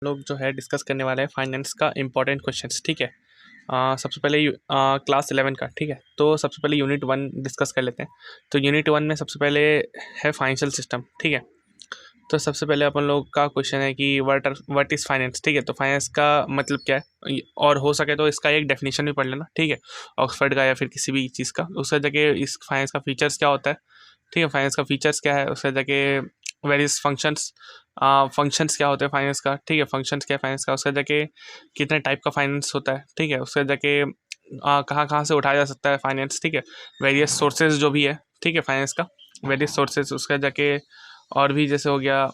लोग जो है डिस्कस करने वाले हैं फाइनेंस का इंपॉर्टेंट क्वेश्चंस। ठीक है। सबसे पहले क्लास 11 का। ठीक है, तो सबसे पहले यूनिट 1 डिस्कस कर लेते हैं। तो यूनिट 1 में सबसे पहले है फाइनेंशियल सिस्टम। ठीक है, तो सबसे पहले अपन लोग का क्वेश्चन है कि व्हाट इज़ फाइनेंस। ठीक है, तो फाइनेंस का मतलब क्या है, और हो सके तो इसका एक डेफिनेशन भी पढ़ लेना। ठीक है, ऑक्सफर्ड का या फिर किसी भी चीज़ का। उससे जगह इस फाइनेंस का फीचर्स क्या होता है। ठीक है, फाइनेंस का फीचर्स क्या है, उससे जगह वेरियस फंक्शंस, फंक्शंस क्या होते हैं फाइनेंस का। ठीक है, फंक्शंस क्या है फाइनेंस का, उससे जगह कितने टाइप का फाइनेंस होता है। ठीक है, उससे जगह कहाँ कहाँ से उठाया जा सकता है फाइनेंस। ठीक है, वेरियस सोर्सेज जो भी है। ठीक है, फाइनेंस का वेरियस सोर्सेज, उसका जाके और भी जैसे हो गया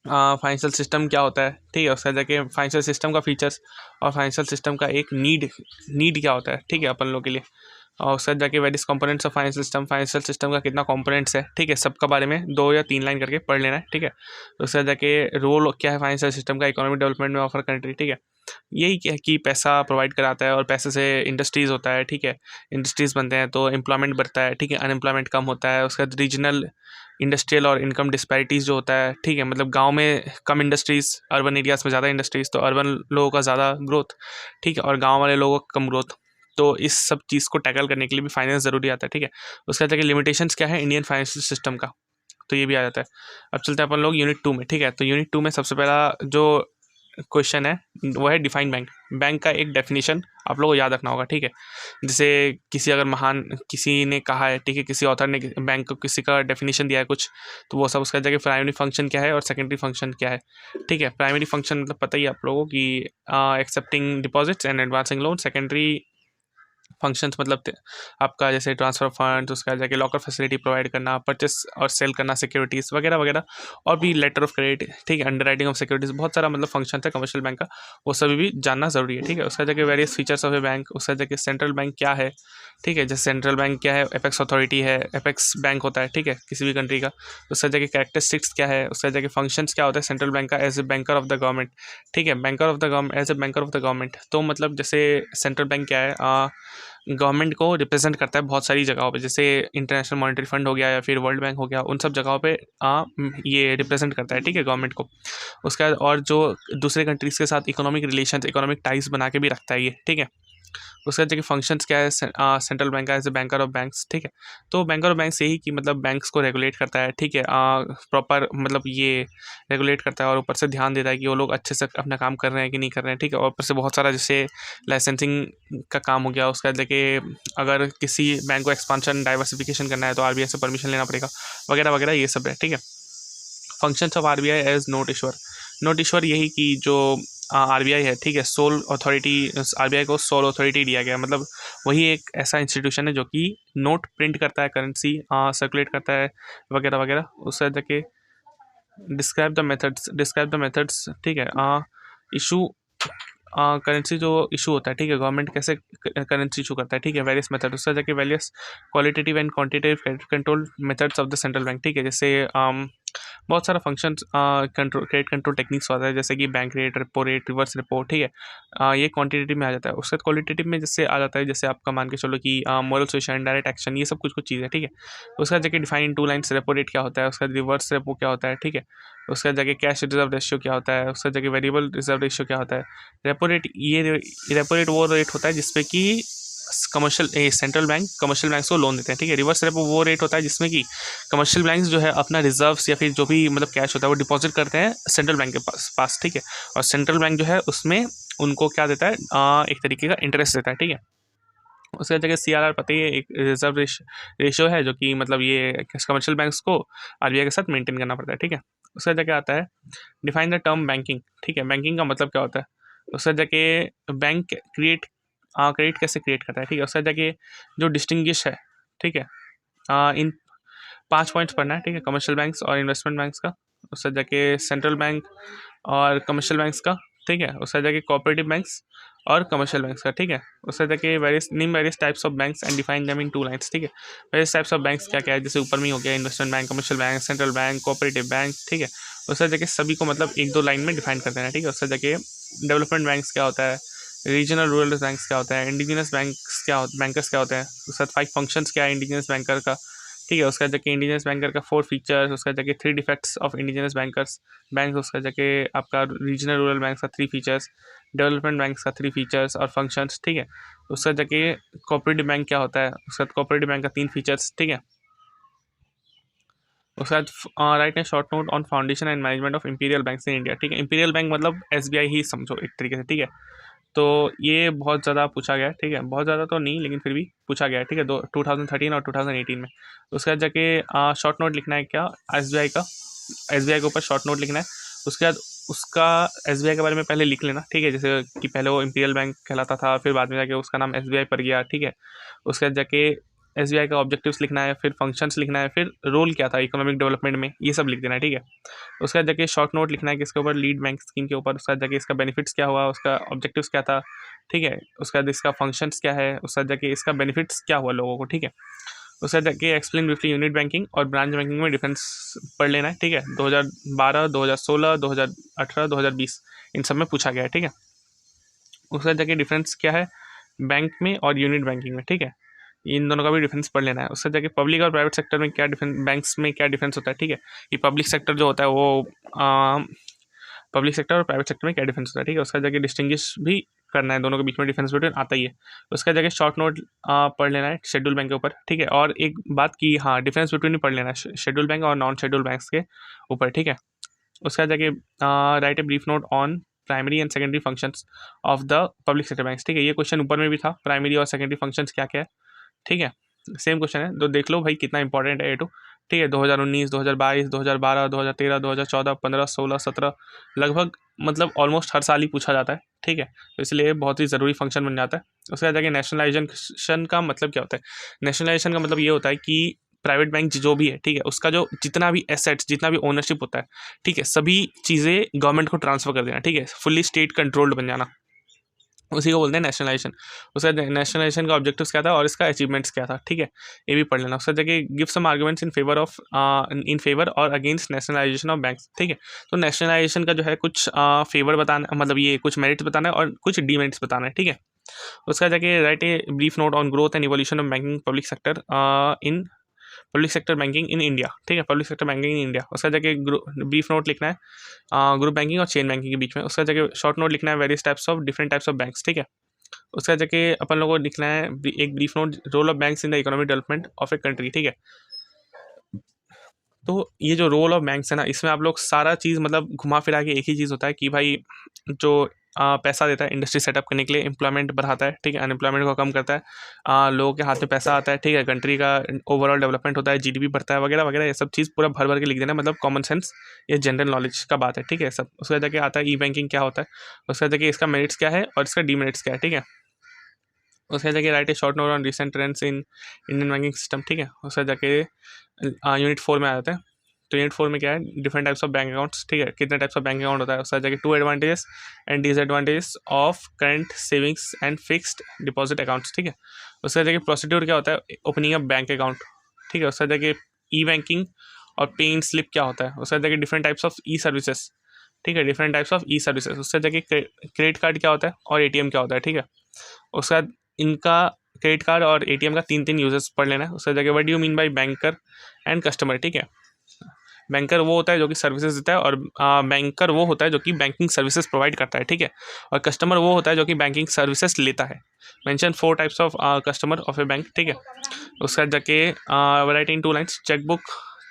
फाइनेंशियल सिस्टम क्या होता है। ठीक है, उसका जाके फाइनेंशियल सिस्टम का फीचर्स और फाइनेंशियल सिस्टम का एक नीड क्या होता है। ठीक है, अपन लोग के लिए। और उसका जाके various components of financial system का कितना कंपोनेंट्स है। ठीक है, सबका बारे में 2 या 3 लाइन करके पढ़ लेना है। ठीक है, उसका जाके रोल क्या है फाइनेंशियल सिस्टम का इकोनॉमिक डेवलपमेंट में ऑफर कंट्री। ठीक है, यही क्या है कि पैसा प्रोवाइड कराता है और पैसे से इंडस्ट्रीज़ होता है। ठीक है, इंडस्ट्रीज़ बनते हैं तो एम्प्लॉयमेंट बढ़ता है। ठीक है, अनएम्प्लॉयमेंट कम होता है। उसका रीजनल इंडस्ट्रियल और इनकम डिस्पैरिटीज़ जो होता है। ठीक है, मतलब गांव में कम इंडस्ट्रीज़, अर्बन एरियाज़ में ज़्यादा इंडस्ट्रीज़, तो अर्बन लोगों का ज़्यादा ग्रोथ। ठीक है, और गांव वाले लोगों का कम ग्रोथ। तो इस सब चीज़ को टैकल करने के लिए भी फाइनेंस ज़रूरी आता है। ठीक है, उसका जगह लिमिटेशंस क्या है इंडियन फाइनेंशियल सिस्टम का, तो ये भी आ जाता है। अब चलते हैं अपन लोग यूनिट 2 में। ठीक है, तो यूनिट 2 में सबसे पहला जो क्वेश्चन है वो है डिफाइन बैंक। बैंक का एक डेफिनेशन आप लोगों को याद रखना होगा। ठीक है, जैसे किसी अगर महान किसी ने कहा है। ठीक है, किसी ऑथर ने बैंक को किसी का डेफिनेशन दिया है कुछ, तो वो सब उसका जगह प्राइमरी फंक्शन क्या है और सेकेंडरी फंक्शन क्या है। ठीक है, प्राइमरी फंक्शन मतलब पता ही है आप लोगों की accepting deposits and advancing loan. Secondary functions मतलब आपका जैसे ट्रांसफर फंड, उसका जाके लॉकर फैसिलिटी प्रोवाइड करना, परचेस और सेल करना सिक्योरिटीज़ वगैरह वगैरह, और भी लेटर ऑफ क्रेडिट। ठीक है, अंडर राइटिंग ऑफ सिक्योरिटीज़, बहुत सारा मतलब फंक्शन है कमर्शियल बैंक का, वो सभी भी जानना जरूरी है। ठीक है, उसका जगह various features of a bank, उसका जगह सेंट्रल बैंक क्या है। ठीक है, जैसे सेंट्रल बैंक क्या है, एपेक्स अथॉरिटी है, एपेक्स बैंक होता है। ठीक है, किसी भी कंट्री का। उसका जगह कैरेक्टरिस्टिक्स क्या है, उसका जगह फंक्शंस क्या होता है सेंट्रल बैंक का as a banker of the government. ठीक है, banker of the government as a banker of the government, तो मतलब जैसे सेंट्रल बैंक क्या है, गवर्नमेंट को रिप्रेजेंट करता है बहुत सारी जगहों पे, जैसे इंटरनेशनल मॉनेटरी फंड हो गया या फिर वर्ल्ड बैंक हो गया, उन सब जगहों पे ये रिप्रेजेंट करता है। ठीक है, गवर्नमेंट को। उसका और जो दूसरे कंट्रीज़ के साथ इकोनॉमिक रिलेशन, इकोनॉमिक टाइज बना के भी रखता है ये। ठीक है, उसका जगह फंक्शंस क्या है, सेंट्रल बैंक का as a banker of banks. ठीक है, तो बैंकर ऑफ बैंक्स यही कि मतलब बैंक्स को रेगुलेट करता है। ठीक है, प्रॉपर मतलब ये रेगुलेट करता है और ऊपर से ध्यान देता है कि वो लोग अच्छे से अपना काम कर रहे हैं कि नहीं कर रहे हैं। ठीक है, और ऊपर से बहुत सारा जैसे लाइसेंसिंग का काम हो गया, उसका जगह अगर किसी बैंक को एक्सपांशन डाइवर्सिफिकेशन करना है तो आरबीआई से परमिशन लेना पड़ेगा, वगैरह वगैरह ये सब है। ठीक है, functions of RBI as note issuer. Note issuer यही कि जो आरबीआई है। ठीक है, सोल अथॉरिटी, आरबीआई को सोल अथॉरिटी दिया गया, मतलब वही एक ऐसा इंस्टीट्यूशन है जो कि नोट प्रिंट करता है, करेंसी सर्कुलेट करता है, वगैरह वगैरह। उससे जाके डिस्क्राइब द मेथड्स। ठीक है, इशू करेंसी जो इशू होता है। ठीक है, गवर्नमेंट कैसे करेंसी इशू करता है। ठीक है, वेरियस मेथड, उससे जाके various qualitative and quantitative control methods of the central bank. ठीक है, जैसे बहुत सारा function control, credit control techniques होता है, जैसे कि bank rate, repo rate, reverse repo. ठीक है, ये क्वांटिटेटिव में आ जाता है। उसके क्वालिटेटिव में जैसे आ जाता है, जैसे आपका मान के चलो कि मोरल सुएशन, डायरेक्ट एक्शन, ये सब कुछ कुछ चीज़ें। ठीक है, उसका जगह डिफाइन इन 2 लाइन्स, रेपो रेट क्या होता है, उसका रिवर्स रेपो क्या होता है। ठीक है, उसका जगह कैश रिजर्व रेशियो क्या होता है, उसका जगह वेरिएबल रिजर्व रेशियो क्या होता है। रेपो रेट रेपो रेट वो रेट होता है जिसपे कि commercial central bank commercial banks को लोन देते हैं। ठीक है, रिवर्स रेपो वो रेट होता है जिसमें कि कमर्शियल बैंक्स जो है अपना रिजर्व्स या फिर जो भी मतलब कैश होता है वो डिपॉजिट करते हैं सेंट्रल बैंक के पास। ठीक है, और सेंट्रल बैंक जो है उसमें उनको क्या देता है, एक तरीके का इंटरेस्ट देता है। ठीक है, उसके जगह सीआरआर पता ही है, एक रिजर्व रेशियो है जो कि मतलब ये कमर्शियल बैंक्स को आरबीआई के साथ मेंटेन करना पड़ता है। ठीक है, उसका जगह आता है डिफाइन द टर्म बैंकिंग। ठीक है, बैंकिंग का मतलब क्या होता है, उसका जगह बैंक क्रेडिट कैसे क्रिएट करता है। ठीक है, उसका जगह जो डिस्टिंग्विश है। ठीक है, इन 5 पॉइंट्स पढ़ना है। ठीक है, कमर्शियल बैंक्स और इन्वेस्टमेंट बैंक्स का, उससे जाके सेंट्रल बैंक और कमर्शियल बैंक्स का। ठीक है, उससे जाके कोऑपरेटिव बैंक्स और कमर्शियल बैंक्स का। ठीक है, उससे जाके various types of banks and define them in 2 lines. ठीक है, वेरियस टाइप्स ऑफ बैंक्स क्या क्या है, जैसे ऊपर में ही हो गया investment bank, commercial bank, central bank, cooperative bank. ठीक है, उससे जाके सभी को मतलब 1-2 लाइन में डिफाइन कर देना है। ठीक है, उससे जाके डेवलपमेंट बैंक्स क्या होता है, रीजनल रूरल बैंक्स क्या होता है, इंडिजिनस बैंक्स क्या बैंकर्स क्या होते हैं, उसके साथ 5 फंक्शंस क्या है इंडिजिनस बैंकर का। ठीक है। उसका जाके इंडिजिनस बैंकर का 4 फीचर्स, उसका जाके 3 defects of indigenous bankers bank, उसका जाके आपका रीजनल रूरल बैंक का 3 फीचर्स, डेवलपमेंट बैंक का 3 फीचर्स और फंक्शंस, ठीक है। उसका जाके कोऑपरेटिव बैंक क्या होता है, उसका कोऑपरेटिव बैंक का 3 फीचर्स, ठीक है। उसके बाद राइट है short note on foundation and management of imperial bank in India, ठीक है। इंपीरियल बैंक मतलब SBI ही समझो एक तरीके से, ठीक है। तो ये बहुत ज़्यादा पूछा गया है, ठीक है। बहुत ज़्यादा तो नहीं लेकिन फिर भी पूछा गया है, ठीक है। 2013 और 2018 में। उसके बाद जाके शॉर्ट नोट लिखना है क्या, SBI का, SBI के ऊपर शॉर्ट नोट लिखना है। उसके बाद उसका SBI के बारे में पहले लिख लेना, ठीक है। जैसे कि पहले वो इंपीरियल बैंक कहलाता था, फिर बाद में जाके उसका नाम SBI पड़ गया, ठीक है। उसके बाद जाके SBI का ऑब्जेक्टिव्स लिखना है, फिर फंक्शंस लिखना है, फिर रोल क्या था इकोनॉमिक डेवलपमेंट में, ये सब लिख देना है, ठीक है। उसके बाद जाके शॉर्ट नोट लिखना है किसके ऊपर, लीड बैंक स्कीम के ऊपर। उसके बाद जाके इसका बेनिफिट्स क्या हुआ, उसका ऑब्जेक्टिव्स क्या था, ठीक है। उसके बाद इसका फंक्शंस क्या है, उसके बाद जाके इसका बेनिफिट्स क्या हुआ लोगों को, ठीक है। उसके बाद जाके एक्सप्लेन ब्रीफली यूनिट बैंकिंग और ब्रांच बैंकिंग में डिफरेंस पढ़ लेना है, ठीक है। 2012, 2016, 2018, 2020 इन सब में पूछा गया है, ठीक है। उसके बाद जाके डिफरेंस क्या है बैंक में और यूनिट बैंकिंग में, ठीक है। इन दोनों का भी डिफरेंस पढ़ लेना है। उससे जाके पब्लिक और प्राइवेट सेक्टर में क्या डिफरेंस, बैंक्स में क्या डिफरेंस होता है, ठीक है। ये पब्लिक सेक्टर जो होता है वो पब्लिक सेक्टर और प्राइवेट सेक्टर में क्या डिफरेंस होता है, ठीक है। उसका जाके डिस्टिंग्विश भी करना है, दोनों के बीच में डिफरेंस बिटवीन आता ही है। उसका जाके शॉर्ट नोट पढ़ लेना है शेड्यूल बैंक के ऊपर, ठीक है। और एक बात की, हाँ, डिफरेंस बिटवीन पढ़ लेना है शेड्यूल बैंक और नॉन शेड्यूल बैंक्स के ऊपर, ठीक है। उसका जाके right a brief note on primary and secondary functions of the public sector banks, ठीक है। ये क्वेश्चन ऊपर में भी था, प्राइमरी और सेकेंडरी फंक्शंस क्या क्या है, ठीक है। सेम क्वेश्चन है, तो देख लो भाई कितना इंपॉर्टेंट है ये तो, ठीक है। 2019, 2022, 2012, 2013, 2014, 15, 16, 17 लगभग मतलब ऑलमोस्ट हर साल ही पूछा जाता है, ठीक है। तो इसलिए बहुत ही ज़रूरी फंक्शन बन जाता है। उसके बाद जाके नेशनलाइजेशन का मतलब क्या होता है, नेशनलाइजेशन का मतलब ये होता है कि प्राइवेट बैंक जो भी है, ठीक है, उसका जो जितना भी एसेट्स, जितना भी ओनरशिप होता है, ठीक है, सभी चीज़ें गवर्नमेंट को ट्रांसफर कर देना, ठीक है, फुल्ली स्टेट कंट्रोल्ड बन जाना, उसी को बोलते हैं नेशनलाइजेशन। उसका नेशनलाइजेशन का ऑब्जेक्टिव्स क्या था और इसका अचीवमेंट्स क्या था, ठीक है, ये भी पढ़ लेना। उसका जगह give some arguments in favour और अगेंस्ट नेशनलाइजेशन ऑफ बैंक्स, ठीक है। तो नेशनलाइजेशन का जो है कुछ फेवर बताना, मतलब ये कुछ मेरिट्स बताना है और कुछ डीमेरिट्स बताना है, ठीक है। उसका जाके right a brief note on growth and evolution of banking public sector in public sector banking in India, ठीक है, public sector banking in India. उसका जाके ब्रीफ नोट लिखना है ग्रुप बैंकिंग और चेन बैंकिंग के बीच में। उसका जगह शॉर्ट नोट लिखना है various types of different types of banks, ठीक है। उसका जगह अपन लोगों को लिखना है एक brief note role of banks in the economic development of a country, ठीक है। तो ये जो रोल ऑफ बैंक्स है ना, इसमें आप लोग सारा चीज़ मतलब घुमा फिरा के एक ही चीज़ होता है कि भाई जो पैसा देता है इंडस्ट्री सेटअप करने के लिए, एम्प्लॉयमेंट बढ़ाता है, ठीक है, अनएम्प्लॉयमेंट को कम करता है, लोगों के हाथ में पैसा आता है, ठीक है, कंट्री का ओवरऑल डेवलपमेंट होता है, GDP बढ़ता है वगैरह वगैरह, ये सब चीज़ पूरा भर भर के लिख देना, मतलब कॉमन सेंस, ये जनरल नॉलेज का बात है, ठीक है सब। उसका जाके आता है ई बैंकिंग क्या होता है, उसका जाके इसका मेरिट्स क्या है और इसका डीमेरिट्स क्या है, ठीक है। उसका जाके right A short note on recent trends in Indian banking system, ठीक है। उसका जाके यूनिट 4 में आ जाते हैं। तो यूनिट 4 में क्या है, different types of bank accounts, ठीक है, कितने टाइप्स ऑफ बैंक अकाउंट होता है। उसका जाके 2 advantages and disadvantages of current savings and fixed deposit accounts, ठीक है। उसका जाके प्रोसीड्यूर क्या होता है ओपनिंग अ बैंक अकाउंट, ठीक है। उसका जाके ई बैंकिंग और पे इन स्लिप क्या होता है। उसका जाके different types of E services, ठीक है, different types of E services. उससे जाके क्रेडिट कार्ड क्या होता है और ATM क्या होता है, ठीक है। उसका इनका क्रेडिट कार्ड और ATM का 3 यूजेस पढ़ लेना है। उसका जगह what do you mean by banker and customer, ठीक है। बैंकर वो होता है जो कि सर्विसेज देता है और बैंकर वो होता है जो कि बैंकिंग सर्विसेज प्रोवाइड करता है, ठीक है। और कस्टमर वो होता है जो कि बैंकिंग सर्विसेज लेता है। Mention 4 types of customer of a bank, ठीक है। उसका जाके write in 2 lines chequebook,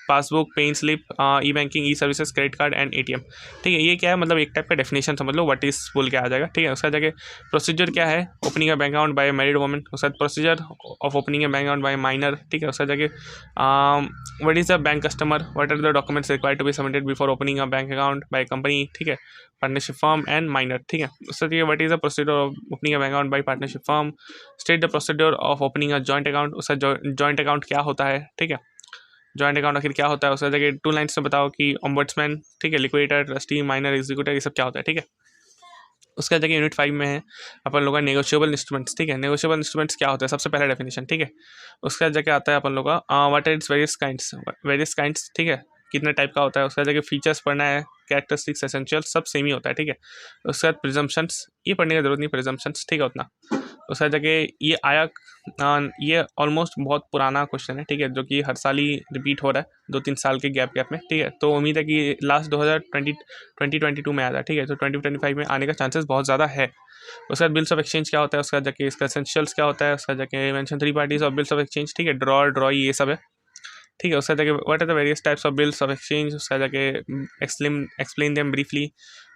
passbook, pay in slip, e banking, e services, credit card and ATM, ठीक है। ये क्या है, मतलब एक टाइप का डेफिनेशन समझ लो, व्हाट इज बोल के आ जाएगा, ठीक है। उसका जाके प्रोसीजर क्या है opening a bank account by married woman, उसका procedure of opening a bank account by minor, ठीक है। उसका जाके what is a bank customer, what are the documents required to be submitted before opening a bank account by company, ठीक है, partnership firm and minor, ठीक है। उसका जाके what is the procedure of opening a bank account bye partnership firm, state the procedure of opening a joint account, उसका joint account क्या होता है, ठीक है। जॉइंट अकाउंट आखिर क्या होता है, उसका जगह 2 लाइन्स में बताओ कि ओम्बड्समैन, ठीक है, लिक्विडेटर, ट्रस्टी, माइनर, एग्जीक्यूटर, ये सब क्या होता है, ठीक है। उसका जगह यूनिट 5 में है अपन लोग का नेगोशिएबल इंस्ट्रूमेंट्स, ठीक है। नेगोशिएबल इंस्ट्रूमेंट्स क्या होता है, सबसे पहला डेफिनेशन, ठीक है। उसका जगह आता है अपन लोग का what are its various kinds, ठीक है, कितने टाइप का होता है। उसका जगह फीचर्स पढ़ना है, कैरेक्टरिस्टिक्स, एसेंशियल, सब सेम ही होता है, ठीक है। उसके बाद प्रिजम्पशंस, ये पढ़ने की जरूरत नहीं, प्रिजम्पशंस, ठीक है उतना। उसका जाके ये आया ये ऑलमोस्ट बहुत पुराना क्वेश्चन है, ठीक है, जो कि हर साल ही रिपीट हो रहा है 2-3 साल के गैप में, ठीक है। तो उम्मीद है कि लास्ट 2022 में आया था, ठीक है, तो 2025 में आने का चांसेस बहुत ज़्यादा है। उसके बाद बिल्स ऑफ एक्सचेंज क्या होता है, उसका जाके इसका एसेंशियल्स क्या होता है, उसका जाके mention 3 parties of bills of exchange, ठीक है, ड्रॉ ये सब है, ठीक है। उसका जाके what are the various types of bills of exchange, उसका जाके एक्सप्लेन देम ब्रीफली।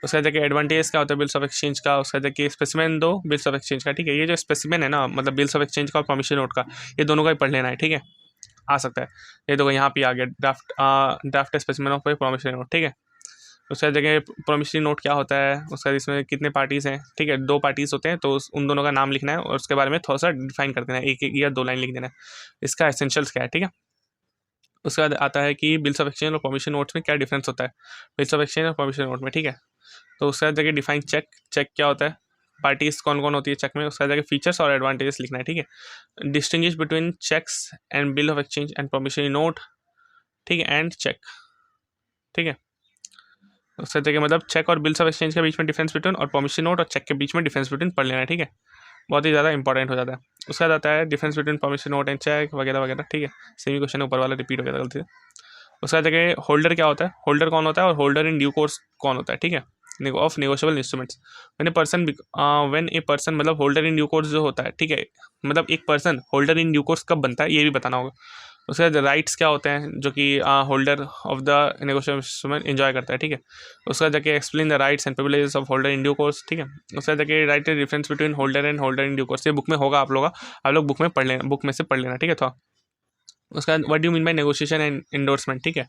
उसका जाके एडवांटेज क्या होता है बिल्स ऑफ एक्सचेंज का, उसका जाके स्पेसिमेन दो बिल्स ऑफ एक्सचेंज का, ठीक है। ये जो स्पेसिमेन है ना, मतलब बिल्स ऑफ एक्सचेंज का और परमिशन नोट का, ये दोनों का ही पढ़ लेना है, ठीक है, आ सकता है। ये देखो यहाँ पे आ गया draft specimen of permission note, ठीक है। उसका जगह प्रॉमिसरी नोट क्या होता है, उसका इसमें कितने पार्टीज़ हैं, ठीक है, 2 पार्टीज़ होते हैं, तो उन दोनों का नाम लिखना है और उसके बारे में थोड़ा सा डिफाइन कर देना है, एक या 2 लाइन लिख देना है, इसका एसेंशियल्स क्या है, ठीक है। उसके बाद आता है कि बिल्स ऑफ एक्सचेंज और परमिशन नोट्स में क्या डिफरेंस होता है बिल्स ऑफ एक्सचेंज और परमिशन नोट में, ठीक है। तो उसके बाद जगह डिफाइन चेक क्या होता है, पार्टीज कौन कौन होती है चेक में, उसका जगह फीचर्स और एडवांटेजेस लिखना है, ठीक है। Distinguish between cheques and bill of exchange and permission note, ठीक है, एंड चेक, ठीक है। उससे देखिए मतलब चेक और बिल्स ऑफ एक्सचेंज के बीच में डिफरेंस बिटवीन और परमिशन नोट और चेक के बीच में डिफरेंस बिटवीन पढ़ लेना है, ठीक है, बहुत ही ज़्यादा इंपॉर्टेंट हो जाता है। उसका आता है difference between permission note and cheque वगैरह वगैरह, ठीक है। सेम क्वेश्चन ऊपर वाला रिपीट हो गया था गलती से। उसका देखिए होल्डर क्या होता है, होल्डर कौन होता है और होल्डर इन ड्यू कोर्स कौन होता है, ठीक है, of negotiable instruments. When a person मतलब होल्डर इन ड्यू कोर्स जो होता है, ठीक है, मतलब एक person holder in due course कब बनता है ये भी बताना होगा। उसके बाद राइट्स क्या होते हैं जो कि holder of the negotiable instrument enjoy करता है, ठीक है। उसका जाके explain the rights and privileges of holder in due course, ठीक है। उसका जाके right difference between holder and holder in due course, ये बुक में होगा, आप लोग बुक में पढ़ लेना, बुक में से पढ़ लेना, ठीक है। तो उसका what do mean bye negotiation and endorsement, ठीक है।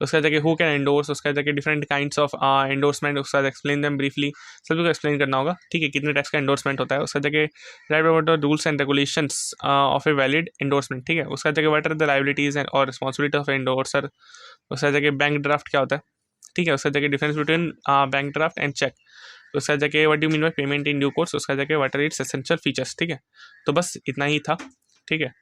उसका जाके हु कैन एंडोर्स, उसका जाके डिफरेंट काइंड्स ऑफ एंडोर्समेंट, उसका एक्सप्लेन देम ब्रीफली, सभी को एक्सप्लेन करना होगा, ठीक है, कितने टाइप्स का एंडोर्समेंट होता है। उसका जाके write about the rules and regulations of a valid endorsement, ठीक है। उसका जाके what are the liabilities and और रिस्पॉन्सिबिलिटी ऑफ एंडोर्सर। उसका जाके बैंक ड्राफ्ट क्या होता है, ठीक है। उसका जाके difference between bank draft and cheque. उसका जाके what do mean by payment in due course, उसका जाके what are its essential features, ठीक है। तो बस इतना ही था, ठीक है।